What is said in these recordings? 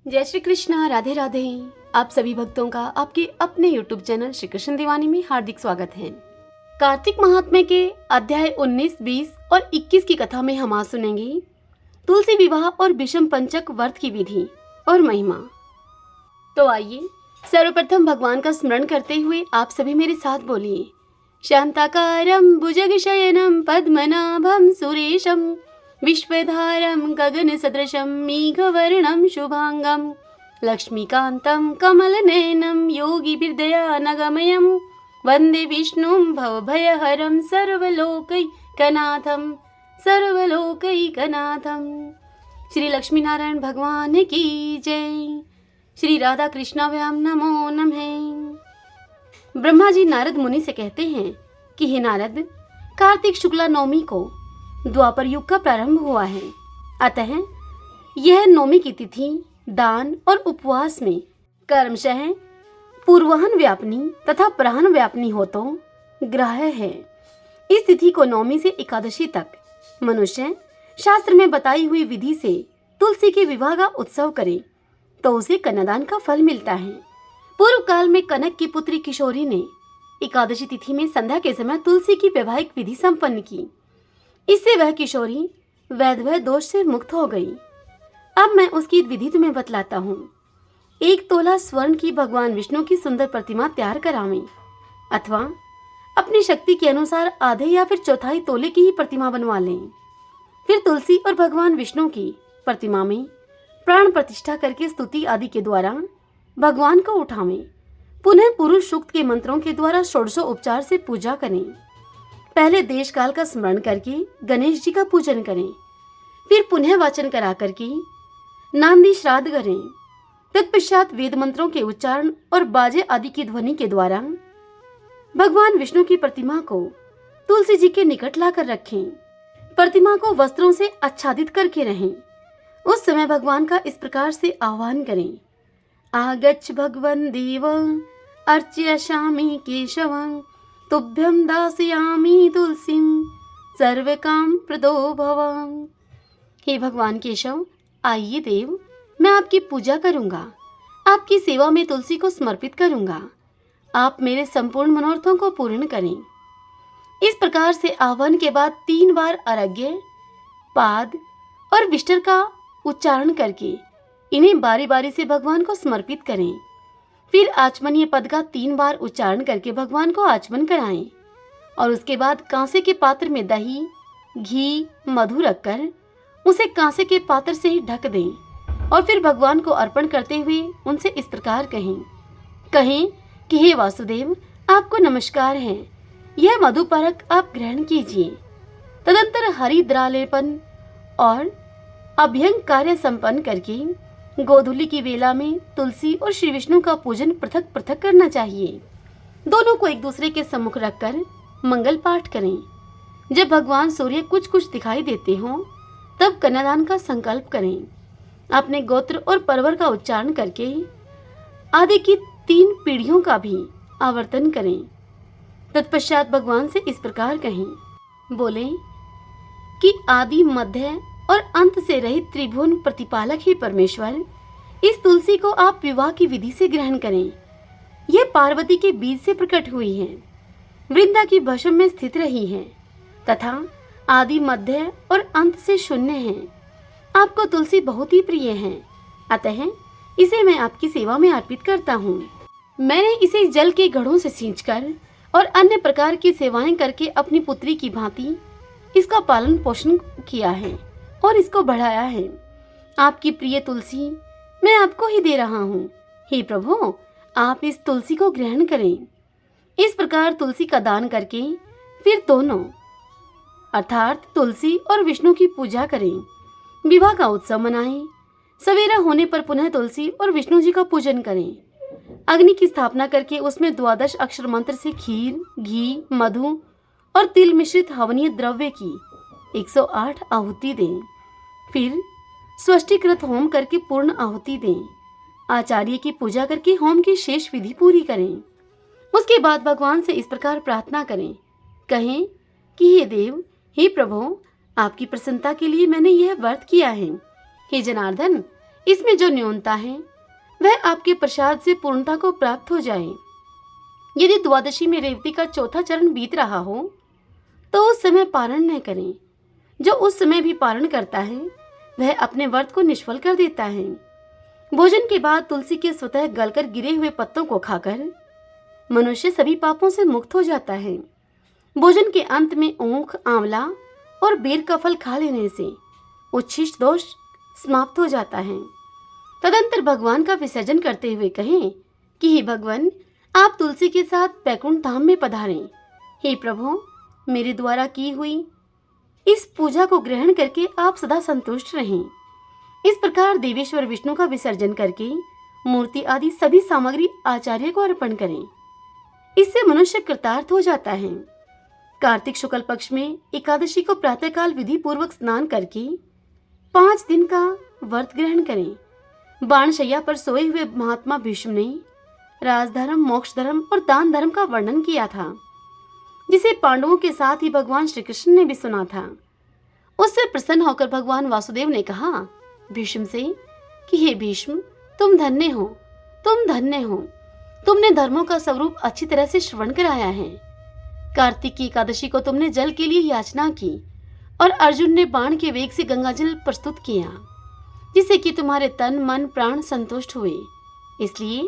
जय श्री कृष्णा, राधे राधे। आप सभी भक्तों का आपके अपने YouTube चैनल श्री कृष्ण दीवानी में हार्दिक स्वागत है। कार्तिक महात्म्य के अध्याय 19, 20 और 21 की कथा में हम आज सुनेंगे तुलसी विवाह और विषम पंचक व्रत की विधि और महिमा। तो आइए सर्वप्रथम भगवान का स्मरण करते हुए आप सभी मेरे साथ बोलिए। शांताकारं भुजगशयनं पद्मनाभं सुरेशं विश्वधारं गगनसदृशं मेघवर्णं शुभांगं लक्ष्मीकान्तं कमलनयनं योगिभिर्दयानगमयं वन्दे विष्णुं भवभयहरं सर्वलोकैकनाथं। श्री लक्ष्मीनारायण भगवान की जय। श्री राधा कृष्णाभ्याम नमो नमः। ब्रह्मा जी नारद मुनि से कहते हैं कि हे नारद, कार्तिक शुक्ला नवमी को द्वापर युग का प्रारंभ हुआ है। अतः यह नवमी की तिथि दान और उपवास में कर्मशः पूर्वाहन व्यापनी तथा प्राहन व्यापनी हो तो ग्राह्य है। इस तिथि को नवमी से एकादशी तक मनुष्य शास्त्र में बताई हुई विधि से तुलसी के विवाह का उत्सव करे तो उसे कन्यादान का फल मिलता है। पूर्व काल में कनक की पुत्री किशोरी ने एकादशी तिथि में संध्या के समय तुलसी की वैवाहिक विधि संपन्न की। इससे वह किशोरी वैधव्य दोष से मुक्त हो गई। अब मैं उसकी विधि तुम्हें बतलाता हूँ। 1 तोला स्वर्ण की भगवान विष्णु की सुंदर प्रतिमा तैयार करावें अथवा अपनी शक्ति के अनुसार आधे या फिर चौथाई तोले की ही प्रतिमा बनवा लें। फिर तुलसी और भगवान विष्णु की प्रतिमा में प्राण प्रतिष्ठा करके स्तुति आदि के द्वारा भगवान को उठावें। पुनः पुरुष सूक्त के मंत्रों के द्वारा षोडशोपचार से पूजा करें। पहले देश काल का स्मरण करके गणेश जी का पूजन करें। फिर पुनः वाचन करा करके नांदी श्राद्ध करें। तत्पश्चात वेद मंत्रों के उच्चारण और बाजे आदि की ध्वनि के द्वारा भगवान विष्णु की प्रतिमा को तुलसी जी के निकट लाकर रखें। प्रतिमा को वस्त्रों से आच्छादित करके रहें। उस समय भगवान का इस प्रकार से आह्वान करें। आगच्छ भगवन् देव अर्चयामि केशवं तुभ्यं दास्यामि तुलसीं सर्वकाम प्रदो भव। हे भगवान केशव, आइए देव, मैं आपकी पूजा करूंगा, आपकी सेवा में तुलसी को समर्पित करूंगा। आप मेरे संपूर्ण मनोरथों को पूर्ण करें। इस प्रकार से आह्वान के बाद 3 बार अर्घ्य, पाद और विष्टर का उच्चारण करके इन्हें बारी बारी से भगवान को समर्पित करें। फिर आचमनीय पद का 3 बार उच्चारण करके भगवान को आचमन कराएं और उसके बाद कांसे के पात्र में दही, घी, मधु रखकर उसे कांसे के पात्र से ही ढक दें और फिर भगवान को अर्पण करते हुए उनसे इस प्रकार कहें कि हे वासुदेव, आपको नमस्कार है, यह मधुपरक आप ग्रहण कीजिए। तदंतर हरिद्रालेपन और अभ्यंग कार्य संपन्न करके गोधूली की वेला में तुलसी और श्री विष्णु का पूजन पृथक पृथक करना चाहिए। दोनों को एक दूसरे के सम्मुख रखकर मंगल पाठ करें। जब भगवान सूर्य कुछ कुछ दिखाई देते हों तब कन्यादान का संकल्प करें। अपने गोत्र और परवर का उच्चारण करके आदि की 3 पीढ़ियों का भी आवर्तन करें। तत्पश्चात भगवान से इस प्रकार कहें, बोले कि आदि, मध्य और अंत से रहित त्रिभुवन प्रतिपालक ही परमेश्वर, इस तुलसी को आप विवाह की विधि से ग्रहण करें। यह पार्वती के बीज से प्रकट हुई है, वृंदा की भस्म में स्थित रही है तथा आदि, मध्य और अंत से शून्य है। आपको तुलसी बहुत ही प्रिय है, अतः इसे मैं आपकी सेवा में अर्पित करता हूँ। मैंने इसे जल के घड़ों से सींचकर और अन्य प्रकार की सेवाएं करके अपनी पुत्री की भांति इसका पालन पोषण किया है और इसको बढ़ाया है। आपकी प्रिय तुलसी मैं आपको ही दे रहा हूँ। हे प्रभु, आप इस तुलसी को ग्रहण करें। इस प्रकार तुलसी का दान करके फिर दोनों अर्थात तुलसी और विष्णु की पूजा करें। विवाह का उत्सव मनाएं। सवेरा होने पर पुनः तुलसी और विष्णु जी का पूजन करें। अग्नि की स्थापना करके उसमें 12 अक्षर मंत्र से खीर, घी, मधु और तिल मिश्रित हवनीय द्रव्य की 108 आहुति दें। फिर स्वष्टिकृत होम करके पूर्ण आहुति दें। आचार्य की पूजा करके होम की शेष विधि पूरी करें। उसके बाद भगवान से इस प्रकार प्रार्थना करें, कहें कि हे देव, हे प्रभु, आपकी प्रसन्नता के लिए मैंने यह व्रत किया है। हे जनार्दन, इसमें जो न्यूनता है वह आपके प्रसाद से पूर्णता को प्राप्त हो जाए। यदि द्वादशी में रेवती का चौथा चरण बीत रहा हो तो उस समय पारण न करें। जो उस समय भी पारण करता है वह अपने व्रत को निष्फल कर देता है। भोजन के बाद तुलसी के स्वतः गलकर गिरे हुए पत्तों को खाकर मनुष्य सभी पापों से मुक्त हो जाता है। भोजन के अंत में ऊख, आंवला और बेर का फल खा लेने से उच्छिष्ट दोष समाप्त हो जाता है। तदंतर भगवान का विसर्जन करते हुए कहें कि हे भगवान, आप तुलसी के साथ बैकुंठ धाम में पधारें। हे प्रभु, मेरे द्वारा की हुई इस पूजा को ग्रहण करके आप सदा संतुष्ट रहें। इस प्रकार देवेश्वर विष्णु का विसर्जन करके मूर्ति आदि सभी सामग्री आचार्य को अर्पण करें। इससे मनुष्य कृतार्थ हो जाता है। कार्तिक शुक्ल पक्ष में एकादशी को प्रातःकाल विधि पूर्वक स्नान करके 5 दिन का व्रत ग्रहण करें। बाणशैया पर सोए हुए महात्मा भीष्म ने राजधर्म, मोक्ष धर्म और दान धर्म का वर्णन किया था, जिसे पांडवों के साथ ही भगवान श्री कृष्ण ने भी सुना था। उससे प्रसन्न होकर भगवान वासुदेव ने कहा भीष्म से कि हे भीष्म, तुम धन्य हो, तुम धन्य हो। तुमने धर्मों का स्वरूप अच्छी तरह से श्रवण कराया है। कार्तिक की एकादशी को तुमने जल के लिए याचना की और अर्जुन ने बाण के वेग से गंगाजल प्रस्तुत किया, जिससे कि तुम्हारे तन, मन, प्राण संतुष्ट हुए। इसलिए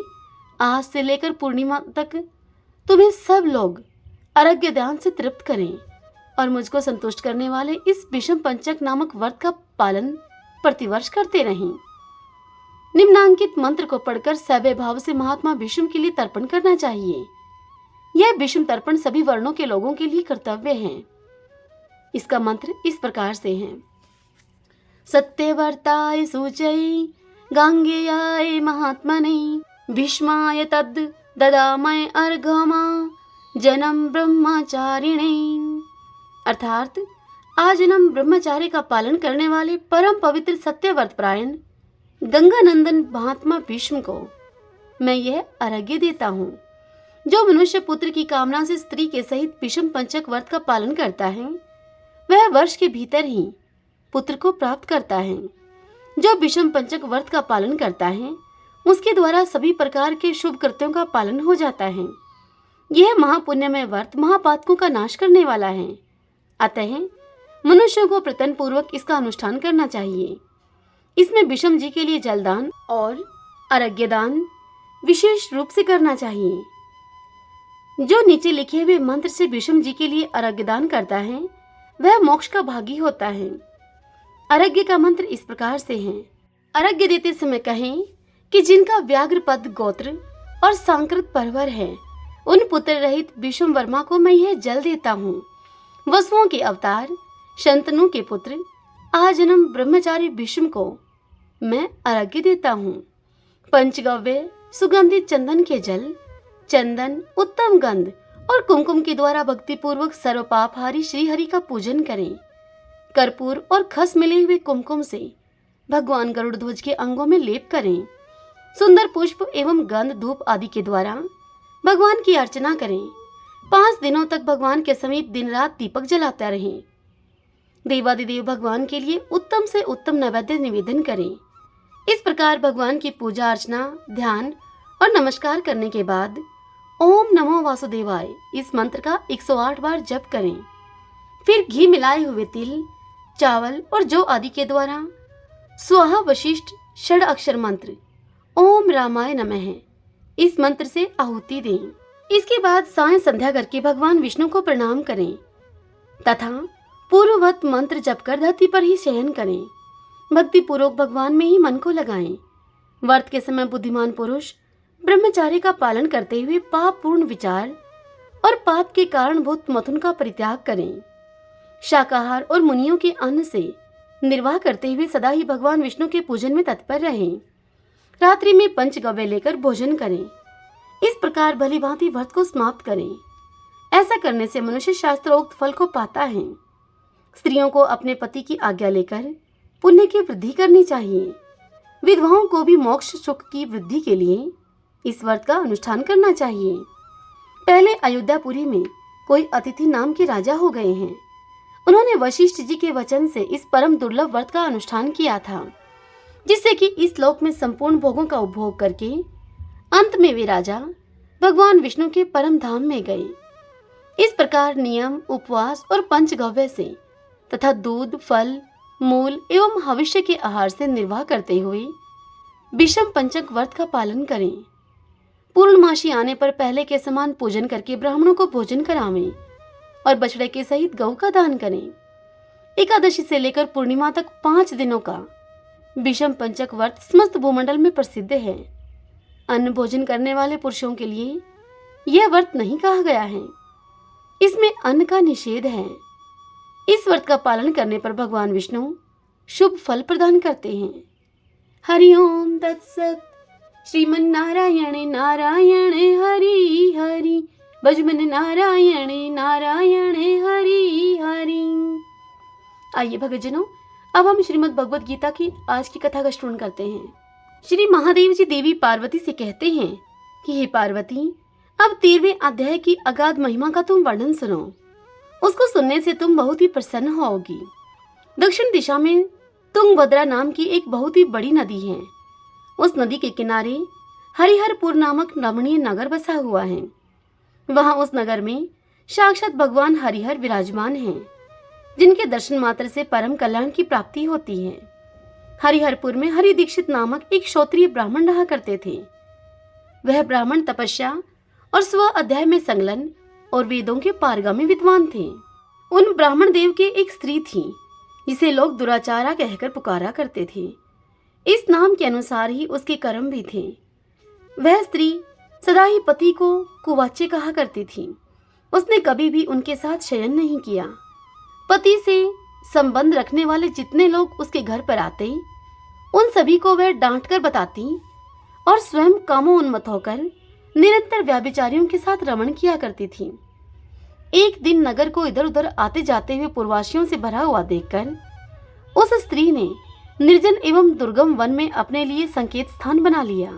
आज से लेकर पूर्णिमा तक तुम्हें सब लोग अर्घ्य दान से तृप्त करें और मुझको संतुष्ट करने वाले इस विषम पंचक नामक व्रत का पालन प्रतिवर्ष करते रहें। निम्नांकित मंत्र को पढ़कर सवै भाव से महात्मा भीष्म के लिए तर्पण करना चाहिए। यह भीष्म तर्पण सभी वर्णों के लोगों के लिए कर्तव्य है। इसका मंत्र इस प्रकार से है। सत्यवर्ताय सूचय गांगेयाय महात्मने भीष्माय तद ददामय अर्घमा जन्म ब्रह्मचारिणे। अर्थात आजन्म ब्रह्मचार्य का पालन करने वाले परम पवित्र सत्यव्रत परायण गंगानंदन महात्मा भीष्म को मैं यह अर्घ्य देता हूँ। जो मनुष्य पुत्र की कामना से स्त्री के सहित विषम पंचक व्रत का पालन करता है वह वर्ष के भीतर ही पुत्र को प्राप्त करता है। जो विषम पंचक व्रत का पालन करता है उसके द्वारा सभी प्रकार के शुभ कृत्यों का पालन हो जाता है। यह महापुण्यमय व्रत महापातकों का नाश करने वाला है। अतः मनुष्यों को प्रयत्न पूर्वक इसका अनुष्ठान करना चाहिए। इसमें विषम जी के लिए जलदान और अर्घ्य दान विशेष रूप से करना चाहिए। जो नीचे लिखे हुए मंत्र से विषम जी के लिए अर्घ्य दान करता है वह मोक्ष का भागी होता है। अर्घ्य का मंत्र इस प्रकार से है। अर्घ्य देते समय कहें कि जिनका व्याघ्र पद गोत्र और सांकृत परवर है उन पुत्र रहित विषम वर्मा को मैं यह जल देता हूँ। वसुओं के अवतार शंतनु के पुत्र आजन्म ब्रह्मचारी भीष्म को मैं अर्घ्य देता हूँ। पंचगव्य सुगंधित चंदन के जल, चंदन, उत्तम गंध और कुमकुम के द्वारा भक्ति पूर्वक सर्वपापहारी श्री हरि का पूजन करें। कर्पूर और खस मिले हुए कुमकुम से भगवान गरुड़ ध्वज के अंगों में लेप करें। सुंदर पुष्प एवं गंध धूप आदि के द्वारा भगवान की अर्चना करें। 5 दिनों तक भगवान के समीप दिन रात दीपक जलाता रहें। देवादिदेव भगवान के लिए उत्तम से उत्तम नैवेद्य निवेदन करें। इस प्रकार भगवान की पूजा अर्चना, ध्यान और नमस्कार करने के बाद ओम नमो वासुदेवाय इस मंत्र का 108 बार जप करें। फिर घी मिलाए हुए तिल, चावल और जौ आदि के द्वारा स्वाहा वशिष्ठ षड अक्षर मंत्र ओम रामाय नमः इस मंत्र से आहुति दें। इसके बाद सायं संध्या करके भगवान विष्णु को प्रणाम करें तथा पूर्ववत मंत्र जप कर धरती पर ही शयन करें। भक्ति पूर्वक भगवान में ही मन को लगाएं। व्रत के समय बुद्धिमान पुरुष ब्रह्मचार्य का पालन करते हुए पाप पूर्ण विचार और पाप के कारणभूत मथुन का परित्याग करें। शाकाहार और मुनियों के अन्न से निर्वाह करते हुए सदा ही भगवान विष्णु के पूजन में तत्पर रहें। रात्रि में पंचगव्य लेकर भोजन करें। इस प्रकार भली भांति व्रत को समाप्त करें। ऐसा करने से मनुष्य शास्त्रोक्त फल को पाता है। स्त्रियों को अपने पति की आज्ञा लेकर पुण्य की वृद्धि करनी चाहिए। विधवाओं को भी मोक्ष सुख की वृद्धि के लिए इस व्रत का अनुष्ठान करना चाहिए। पहले अयोध्यापुरी में कोई अतिथि नाम के राजा हो गए हैं। उन्होंने वशिष्ठ जी के वचन से इस परम दुर्लभ व्रत का अनुष्ठान किया था। जिससे कि इस लोक में संपूर्ण भोगों का उपभोग करके अंत में वे राजा भगवान विष्णु के परम धाम में गए। इस प्रकार नियम, उपवास और पंचगव्य से तथा दूध, फल, मूल एवं भविष्य के आहार से निर्वाह करते हुए विषम पंचक व्रत का पालन करें। पूर्णमासी आने पर पहले के समान पूजन करके ब्राह्मणों को भोजन करावें और बछड़े के सहित गौ का दान करें। एकादशी से लेकर पूर्णिमा तक 5 दिनों का विषम पंचक व्रत समस्त भूमंडल में प्रसिद्ध है। अन्न भोजन करने वाले पुरुषों के लिए यह व्रत नहीं कहा गया है, इसमें अन्न का निषेध है। इस व्रत का पालन करने पर भगवान विष्णु शुभ फल प्रदान करते हैं। हरि ओम तत्सत। श्रीमन नारायण नारायण हरि हरि, भजमन नारायण नारायण हरि हरि। आइए भक्तजनों, अब हम श्रीमद् भगवद गीता की आज की कथा का श्रवण करते हैं। श्री महादेव जी देवी पार्वती से कहते हैं कि हे पार्वती, अब 13वें अध्याय की अगाध महिमा का तुम वर्णन सुनो। उसको सुनने से तुम बहुत ही प्रसन्न होगी। दक्षिण दिशा में तुंगभद्रा नाम की एक बहुत ही बड़ी नदी है। उस नदी के किनारे हरिहरपुर नामक रमणीय नगर बसा हुआ है। वहां उस नगर में साक्षात भगवान हरिहर विराजमान हैं, जिनके दर्शन मात्र से परम कल्याण की प्राप्ति होती है। हरिहरपुर में हरि दीक्षित नामक एक क्षत्रिय ब्राह्मण रहा करते थे। वह ब्राह्मण तपस्या और स्व अध्याय में संलग्न और वेदों के पारगामी विद्वान थे। उन ब्राह्मण देव के एक स्त्री थी, जिसे लोग दुराचारा कहकर पुकारा करते थे। इस नाम के अनुसार ही उसके कर्म भी थे। वह स्त्री सदा ही पति को कुवाच्य कहा करती थी। उसने कभी भी उनके साथ शयन नहीं किया। पति से संबंध रखने वाले जितने लोग उसके घर पर आते, उन सभी को वह डांटकर बताती और स्वयं कामोन्मत्त होकर निरंतर व्यभिचारियों के साथ रमण किया करती थी। एक दिन नगर को इधर उधर आते जाते हुए पूर्ववासियों से भरा हुआ देखकर उस स्त्री ने निर्जन एवं दुर्गम वन में अपने लिए संकेत स्थान बना लिया।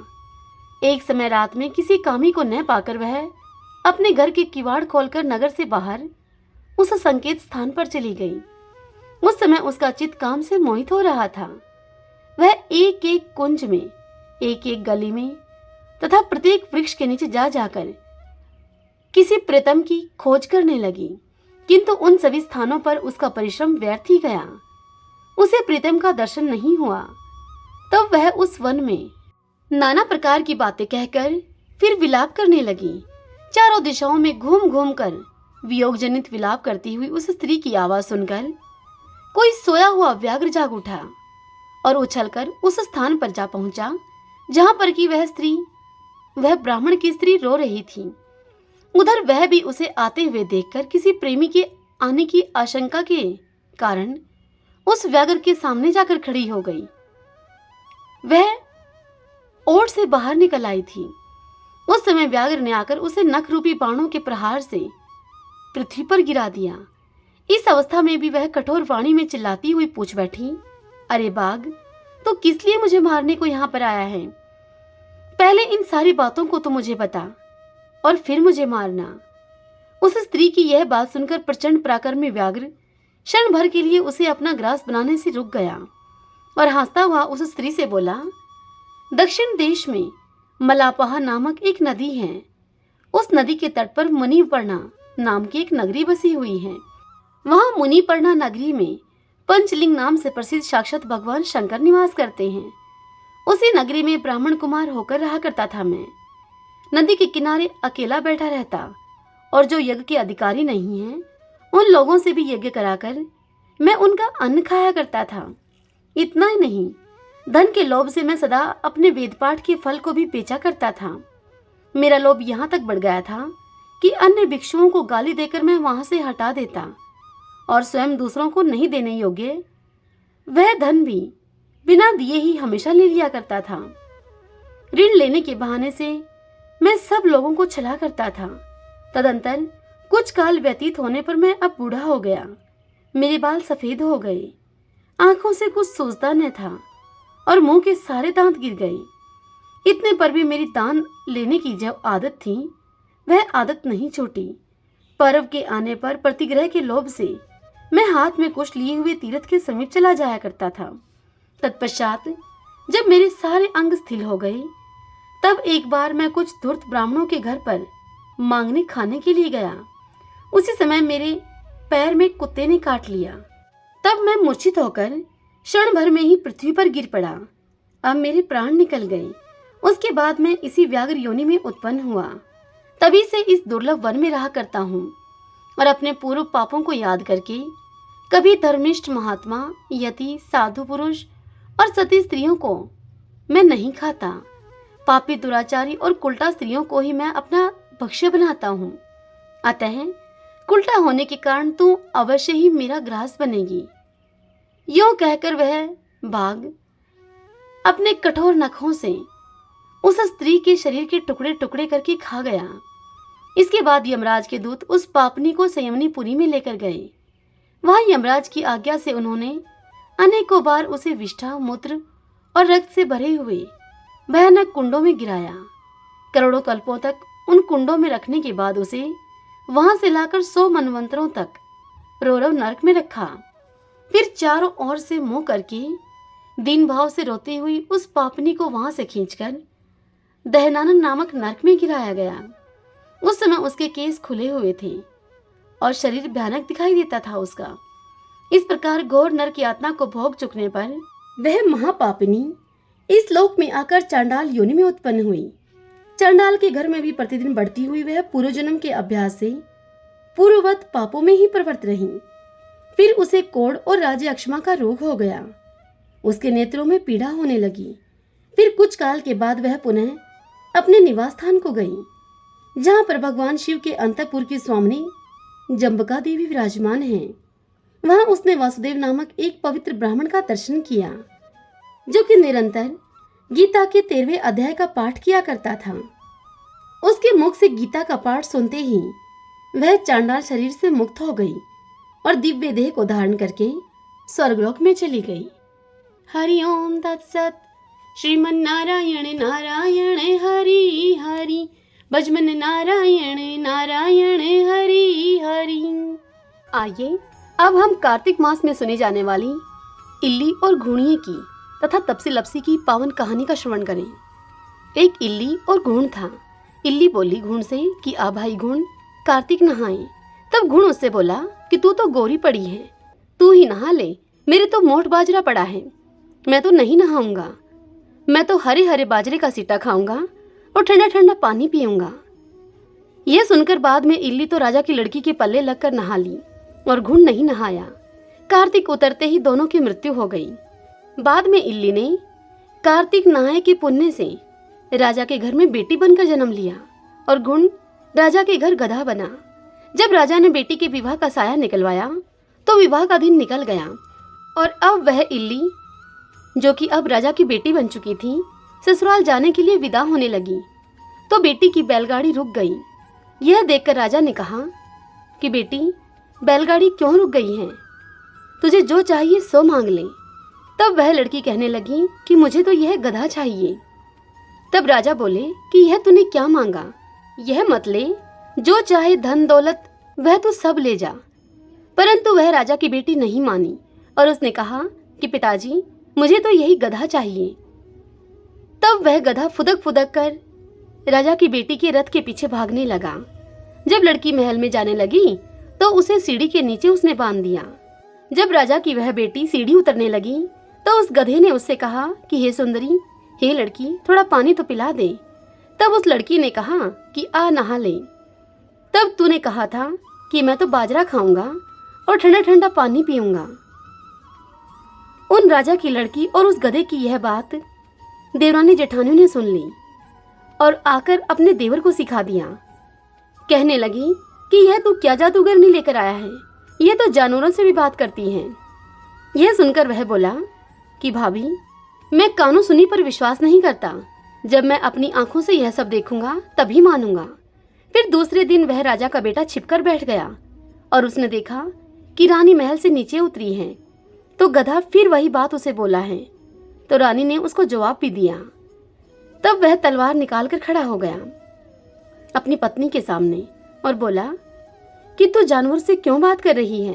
एक समय रात में किसी कामी को न पाकर वह अपने घर के किवाड़ खोलकर नगर से बाहर उस संकेत स्थान पर चली गई। उस समय उसका चित्त काम से मोहित हो रहा था। वह एक एक कुंज में, एक एक गली में तथा प्रत्येक वृक्ष के नीचे जा जाकर किसी प्रीतम की खोज करने लगी, किंतु उन सभी स्थानों पर उसका परिश्रम व्यर्थ ही गया। उसे प्रीतम का दर्शन नहीं हुआ। तब वह उस वन में नाना प्रकार की बातें कहकर फिर विलाप करने लगी। चारों दिशाओं में घूम घूम कर वियोग जनित विलाप करती हुई उस स्त्री की आवाज सुनकर कोई सोया हुआ व्याघ्र जाग उठा और उछलकर उस स्थान पर जा पहुंचा जहां पर कि वह ब्राह्मण की स्त्री रो रही थी। उधर वह भी उसे आते हुए देखकर किसी प्रेमी के आने की आशंका के कारण उस व्याघ्र के सामने जाकर खड़ी हो गई। वह ओट से बाहर निकल आई थी। उस समय व्याघ्र ने आकर उसे नख रूपी बाणों के प्रहार से पृथ्वी पर गिरा दिया। इस अवस्था में भी वह कठोर वाणी में चिल्लाती हुई पूछ बैठी, अरे बाघ, तो किस लिए मुझे मारने को यहाँ पर आया है? पहले इन सारी बातों को तो मुझे बता और फिर मुझे मारना। उस स्त्री की यह बात सुनकर प्रचंड पराक्रमी व्याघ्र क्षण भर के लिए उसे अपना ग्रास बनाने से रुक गया और हंसता हुआ उस स्त्री से बोला, दक्षिण देश में मलापहा नामक एक नदी है। उस नदी के तट पर मुनिपर्णा नाम की एक नगरी बसी हुई है। वहां मुनिपर्णा नगरी में पंचलिंग नाम से प्रसिद्ध साक्षात भगवान शंकर निवास करते हैं। उसी नगरी में ब्राह्मण कुमार होकर रहा करता था मैं। नदी के किनारे अकेला बैठा रहता और जो यज्ञ के अधिकारी नहीं हैं, उन लोगों से भी यज्ञ कराकर मैं उनका अन्न खाया करता था। इतना ही नहीं, धन के लोभ से मैं सदा अपने वेद पाठ के फल को भी बेचा करता था। मेरा लोभ यहाँ तक बढ़ गया था कि अन्य भिक्षुओं को गाली देकर मैं वहां से हटा देता और स्वयं दूसरों को नहीं देने योग्य वह धन भी बिना दिए ही हमेशा ले लिया करता था। ऋण लेने के बहाने से मैं सब लोगों को छला करता था। तदंतर कुछ काल व्यतीत होने पर मैं अब बूढ़ा हो गया। मेरे बाल सफेद हो गए, आंखों से कुछ सूझता न था और मुंह के सारे दांत गिर गए। इतने पर भी मेरी दान लेने की जो आदत थी, वह आदत नहीं छूटी। पर्व के आने पर प्रतिग्रह के लोभ से मैं हाथ में कुछ लिए हुए तीर्थ के समीप चला जाया करता था। तत्पश्चात जब मेरे सारे अंग स्थिर हो गए, तब एक बार मैं कुछ धूर्त ब्राह्मणों के घर पर मांगने खाने के लिए गया। उसी समय मेरे पैर में कुत्ते ने काट लिया। तब मैं मूर्छित होकर क्षण भर में ही पृथ्वी पर गिर पड़ा। अब मेरे प्राण निकल गए। उसके बाद मैं इसी व्याघ्र योनि में उत्पन्न हुआ। तभी से इस दुर्लभ वन में रहा करता हूँ और अपने पूर्व पापों को याद करके कभी धर्मिष्ठ महात्मा, यति, साधु पुरुष और सती स्त्रियों को मैं नहीं खाता। पापी, दुराचारी और कुल्टा स्त्रियों को ही मैं अपना भक्ष्य बनाता हूँ। अतः कुल्टा होने के कारण तू अवश्य ही मेरा ग्रास बनेगी। यूं कहकर वह बाघ अपने कठोर नखों से उस स्त्री के शरीर के टुकड़े टुकड़े करके खा गया। इसके बाद यमराज के दूत उस पापनी को संयमनीपुरी में लेकर गए। वहां यमराज की आज्ञा से उन्होंने अनेकों बार उसे विष्ठा, मूत्र और रक्त से भरे हुए भयानक कुंडों में गिराया। करोड़ों कल्पों तक उन कुंडों में रखने के बाद उसे वहां से लाकर 100 मनवंतरों तक रौरव नरक में रखा। फिर चारों ओर से मुंह करके दीन भाव से रोती हुई उस पापनी को वहां से खींचकर दहनानन नामक नरक में गिराया गया। उस समय उसके केस खुले हुए थे और शरीर भयानक दिखाई देता था उसका। इस प्रकार घोर नरक यातना को भोग चुकने पर वह महापापिनी इस लोक में आकर चांडाल योनि में उत्पन्न हुई। चांडाल के घर में भी प्रतिदिन बढ़ती हुई वह पूर्व जन्म के अभ्यास से पूर्ववत पापों में ही प्रवृत्त रही। फिर उसे कोढ़ और राज्य अक्षमा का रोग हो गया। उसके नेत्रों में पीड़ा होने लगी। फिर कुछ काल के बाद वह पुनः अपने निवास स्थान को गई, जहाँ पर भगवान शिव के अंतःपुर की स्वामिनी जम्बका देवी विराजमान हैं। वहां उसने वासुदेव नामक एक पवित्र ब्राह्मण का दर्शन किया, जो कि निरंतर गीता के 13वें अध्याय का पाठ किया करता था। उसके मुख से गीता का पाठ सुनते ही वह चांडाल शरीर से मुक्त हो गई और दिव्य देह को धारण करके स्वर्गलोक में चली गई। हरि ओम तत्सत। श्रीमन नारायण नारायण हरि हरि, भजमन नारायण नारायण हरि हरि। आइए अब हम कार्तिक मास में सुनी जाने वाली इल्ली और घूणिए की तथा तपसी लपसी की पावन कहानी का श्रवण करें। एक इल्ली और घूण था। इल्ली बोली घूण से कि आ भाई घूण, कार्तिक नहाए। तब घूण उससे बोला कि तू तो गोरी पड़ी है, तू ही नहा ले, मेरे तो मोट बाजरा पड़ा है, मैं तो नहीं नहाऊंगा। मैं तो हरे हरे बाजरे का सीटा खाऊंगा और ठंडा ठंडा पानी पीऊंगा। यह सुनकर बाद में इल्ली तो राजा की लड़की के पल्ले लगकर नहा ली और घूण नहीं नहाया। कार्तिक उतरते ही दोनों की मृत्यु हो गई। बाद में इल्ली ने कार्तिक नहाए के पुण्य से राजा के घर में बेटी बनकर जन्म लिया और घूण राजा के घर गधा बना। जब राजा ने बेटी के विवाह का साया निकलवाया तो विवाह का दिन निकल गया और अब वह इल्ली, जो कि अब राजा की बेटी बन चुकी थी, ससुराल जाने के लिए विदा होने लगी तो बेटी की बैलगाड़ी रुक गई। यह देखकर राजा ने कहा कि बेटी, बैलगाड़ी क्यों रुक गई है? तुझे जो चाहिए सो मांग ले। तब वह लड़की कहने लगी कि मुझे तो यह गधा चाहिए। तब राजा बोले कि यह तूने क्या मांगा? यह मत ले, जो चाहे धन दौलत वह तो सब ले जा। परंतु वह राजा की बेटी नहीं मानी और उसने कहा कि पिताजी, मुझे तो यही गधा चाहिए। तब वह गधा फुदक फुदक कर राजा की बेटी के रथ के पीछे भागने लगा। जब लड़की महल में जाने लगी तो उसे सीढ़ी के नीचे उसने बांध दिया। जब राजा की वह बेटी सीढ़ी उतरने लगी तो उस गधे ने उससे कहा कि हे सुंदरी, हे लड़की, थोड़ा पानी तो पिला दे। तब उस लड़की ने कहा कि आ नहा ले। तब तूने कहा था कि मैं तो बाजरा खाऊंगा और ठंडा ठंडा पानी पीऊंगा। उन राजा की लड़की और उस गधे की यह बात देवरानी जेठानियों ने सुन ली और आकर अपने देवर को सिखा दिया। कहने लगी कि यह तू क्या जादूगरनी लेकर आया है, यह तो जानवरों से भी बात करती है। यह सुनकर वह बोला कि भाभी, मैं कानों सुनी पर विश्वास नहीं करता, जब मैं अपनी आंखों से यह सब देखूंगा तभी मानूंगा। फिर दूसरे दिन वह राजा का बेटा छिपकर बैठ गया और उसने देखा कि रानी महल से नीचे उतरी है। तो गधा फिर वही बात उसे बोला है तो रानी ने उसको जवाब भी दिया। तब वह तलवार निकालकर खड़ा हो गया अपनी पत्नी के सामने और बोला कि तू जानवर से क्यों बात कर रही है?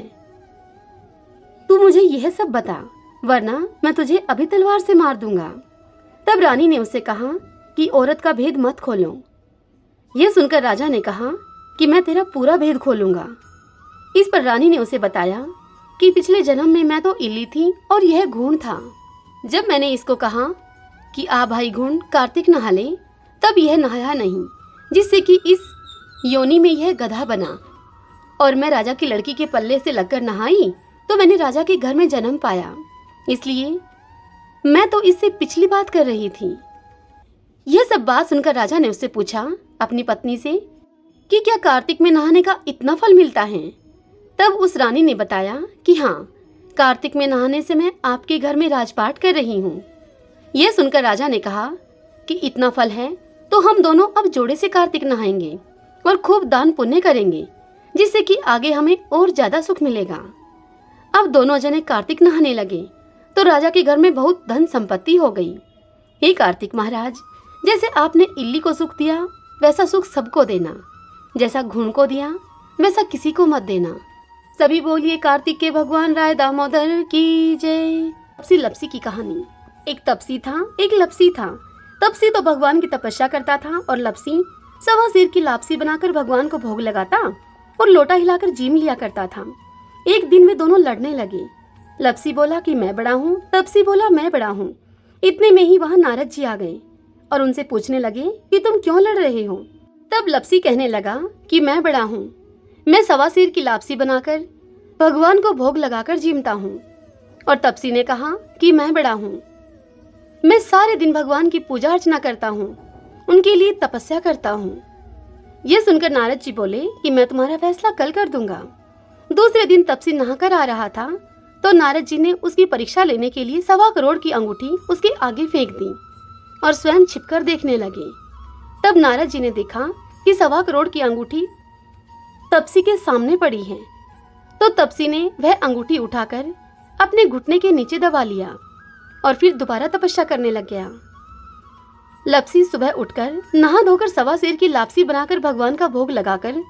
तू मुझे यह सब बता, वरना मैं तुझे अभी तलवार से मार दूंगा। तब रानी ने उससे कहा कि औरत का भेद मत खोलो। यह सुनकर राजा ने कहा कि मैं तेरा पूरा भेद खोलूंगा। इस पर रानी ने उसे बताया कि पिछले जन्म में मैं तो इल्ली थी और यह घूण था। जब मैंने इसको कहा कि आ भाई घूण, कार्तिक नहा ले, तब यह नहाया नहीं, जिससे कि इस योनि में यह गधा बना। और मैं राजा की लड़की के पल्ले से लगकर नहाई तो मैंने राजा के घर में जन्म पाया। इसलिए मैं तो इससे पिछली बात कर रही थी। यह सब बात सुनकर राजा ने उससे पूछा अपनी पत्नी से कि क्या कार्तिक में नहाने का इतना फल मिलता है? तब उस रानी ने बताया कि हाँ, कार्तिक में नहाने से मैं आपके घर में राजपाट कर रही हूँ। यह सुनकर राजा ने कहा कि इतना फल है तो हम दोनों अब जोड़े से कार्तिक नहाएंगे और खूब दान पुण्य करेंगे, जिससे कि आगे हमें और ज्यादा सुख मिलेगा। अब दोनों जने कार्तिक नहाने लगे तो राजा के घर में बहुत धन संपत्ति हो गई। हे कार्तिक महाराज, जैसे आपने इल्ली को सुख दिया वैसा सुख सबको देना, जैसा घुन को दिया वैसा किसी को मत देना। सभी बोलिए कार्तिक के भगवान राय दामोदर की जय। तपसी लपसी की कहानी। एक तपसी था, एक लपसी था। तपसी तो भगवान की तपस्या करता था और लपसी सवा सिर की लापसी बनाकर भगवान को भोग लगाता और लोटा हिलाकर जीम लिया करता था। एक दिन वे दोनों लड़ने लगे। लपसी बोला कि मैं बड़ा हूँ, तपसी बोला मैं बड़ा हूँ। इतने में ही वहाँ नारद जी आ गए और उनसे पूछने लगे कि तुम क्यों लड़ रहे हो? तब लपसी कहने लगा कि मैं बड़ा हूँ, मैं सवा सिर की लापसी बनाकर भगवान को भोग लगाकर जीमता हूँ। और तपसी ने कहा कि मैं बड़ा हूँ, मैं सारे दिन भगवान की पूजा अर्चना करता हूँ, उनके लिए तपस्या करता हूँ। यह सुनकर नारद जी बोले कि मैं तुम्हारा फैसला कल कर दूंगा। दूसरे दिन तपसी नहाकर आ रहा था तो नारद जी ने उसकी परीक्षा लेने के लिए 1.25 करोड़ की अंगूठी उसके आगे फेंक दी और स्वयं छिपकर देखने लगे। तब नारद जी ने देखा कि 1.25 करोड़ की अंगूठी तपसी के सामने पड़ी है। तो तपसी ने वह अंगूठी उठाकर अपने घुटने के नीचे दबा लिया और फिर दोबारा तपस्या करने लग गया। लपसी सुबह उठकर नहा धोकर सवा सिर की लापसी बनाकर भगवान का भोग लगाकर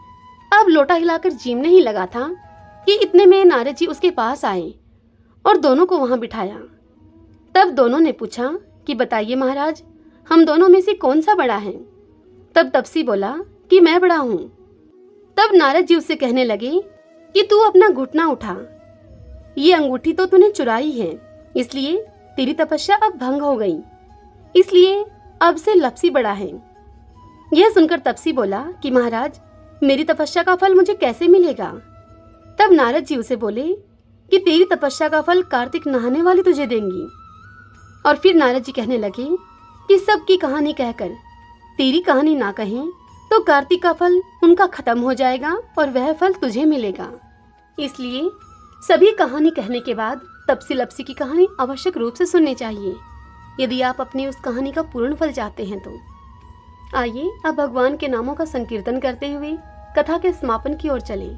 अब लोटा हिलाकर जीमने ही लगा था कि इतने में नारद जी उसके पास आए और दोनों को वहां बिठाया। तब दोनों ने पूछा कि बताइए महाराज, हम दोनों में से कौन सा बड़ा है? तब तपसी बोला कि मैं बड़ा हूँ। तब नारद जी उससे कहने लगे कि तू अपना घुटना उठा, ये अंगूठी तो तूने चुराई है, इसलिए तेरी तपस्या अब भंग हो गई, इसलिए अब से लपसी बड़ा है। यह सुनकर तपसी बोला कि महाराज, मेरी तपस्या का फल मुझे कैसे मिलेगा? तब नारद जी उसे बोले कि तेरी तपस्या का फल कार्तिक नहाने वाली तुझे देंगी। और फिर नारद जी कहने लगे कि सबकी कहानी कहकर तेरी कहानी ना कहें तो कार्तिक का फल उनका खत्म हो जाएगा और वह फल तुझे मिलेगा। इसलिए सभी कहानी कहने के बाद तपसी लपसी की कहानी आवश्यक रूप से सुननी चाहिए, यदि आप अपनी उस कहानी का पूर्ण फल चाहते हैं तो। आइए अब भगवान के नामों का संकीर्तन करते हुए कथा के समापन की ओर चलें।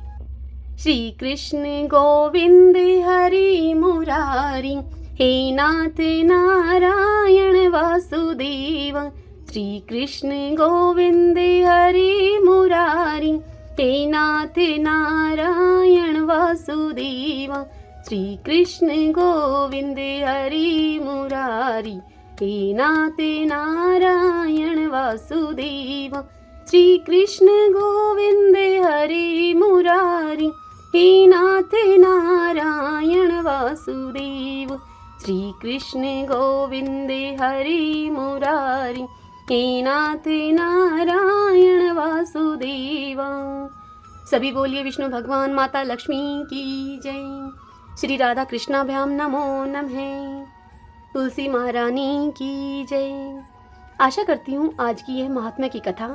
श्री कृष्ण गोविंद हरि मुरारी, हे नाथ नारायण वासुदेव। श्री कृष्ण गोविंद हरि मुरारी, हे नाथ नारायण वासुदेव। श्री कृष्ण गोविंद हरि मुरारी, हे नाथ नारायण वासुदेव। श्री कृष्ण गोविंद हरि मुरारी, हे नाथ नारायण वासुदेव। श्री कृष्ण गोविंद हरि मुरारी, हे नाथ नारायण वासुदेव। सभी बोलिए विष्णु भगवान माता लक्ष्मी की जय। श्री राधा कृष्णाभ्याम नमो नमः। तुलसी महारानी की जय। आशा करती हूँ आज की यह महात्मा की कथा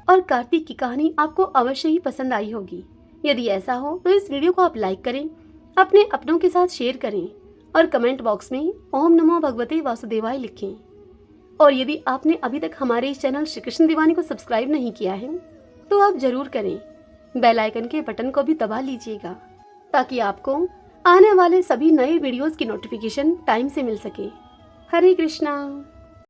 और कार्तिक की कहानी आपको अवश्य ही पसंद आई होगी। यदि ऐसा हो तो इस वीडियो को आप लाइक करें, अपने अपनों के साथ शेयर करें और कमेंट बॉक्स में ओम नमो भगवते वासुदेवाय लिखें। और यदि आपने अभी तक हमारे इस चैनल श्री कृष्ण दीवानी को सब्सक्राइब नहीं किया है तो आप जरूर करें। बेल आइकन के बटन को भी दबा लीजिएगा ताकि आपको आने वाले सभी नए वीडियोस की नोटिफिकेशन टाइम से मिल सके। हरे कृष्णा।